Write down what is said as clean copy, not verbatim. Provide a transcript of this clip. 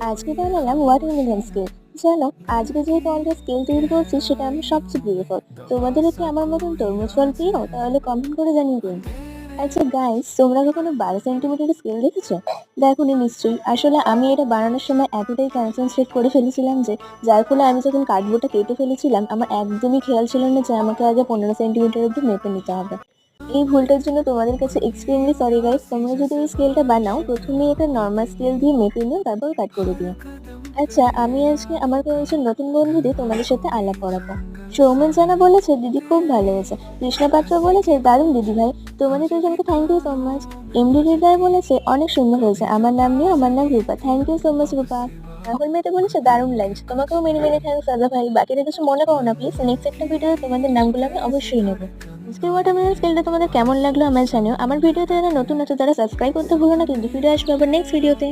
আজকে বানালাম watermelon scale. জানো, আজকে যে ফলটা স্কেল তৈরি করছি সেটা আমার সবচেয়ে প্রিয় ফল। তোমাদেরও কি আমার মতন তরমুজ ফল প্রিয়? তাহলে কমেন্ট করে জানিয়ে দিন। আচ্ছা গাইস, তোমরা কখনো 12 সেন্টিমিটার স্কেল দেখেছো? দেখোনি নিশ্চয়ই। আসলে আমি এটা বানানোর সময় এতটাই কনসেন্ট্রেট করে ফেলেছিলাম যে যার ফলে আমি যখন কার্ডবোর্ডটা কেটে ফেলেছিলাম আমার একদমই খেয়াল ছিল না যে আমাকে আগে 15 সেন্টিমিটার অব্দি মেপে নিতে হবে। এই ভুলটার জন্য তোমাদের কাছে এক্সট্রিমলি সরি গাইস। তোমরা যদি এই স্কেলটা বানাও প্রথমে এটা নর্মাল স্কেল দিয়ে মেপে নিও, তারপর কাট করে দিও। আচ্ছা, আমি আজকে আমার কয়েকজন নতুন বন্ধুদের তোমাদের সাথে আলাপ করাবো। সৌমেন জানা বলেছে দিদি খুব ভালো হয়েছে। কৃষ্ণা পাত্র বলেছে দারুণ দিদি ভাই। তোমাদের দুজনকে thank you so much. MD Hridoy বলেছে অনেক সুন্দর হয়েছে, আমার নাম নিয়ে আমার নাম Rupa. Thank you so much Rupa. Rahul মেতে বলেছে দারুণ লাগছে। তোমাকেও মেনি মেনি থ্যাংকস দাদা ভাই। বাকিরা কিছু মনে করো না প্লিজ। নেক্সট একটা ভিডিওতে তোমাদের নামগুলো আমি অবশ্যই নেবো। আজকে ওয়াটারমেলন স্কেলটা তোমাদের কেমন লাগলো আমায় জানিও। আমার ভিডিওতে যারা নতুন আছে তারা সাবস্ক্রাইব করতে ভুলো না, কিন্তু ফিরে আসবে আবার নেক্সট ভিডিওতে।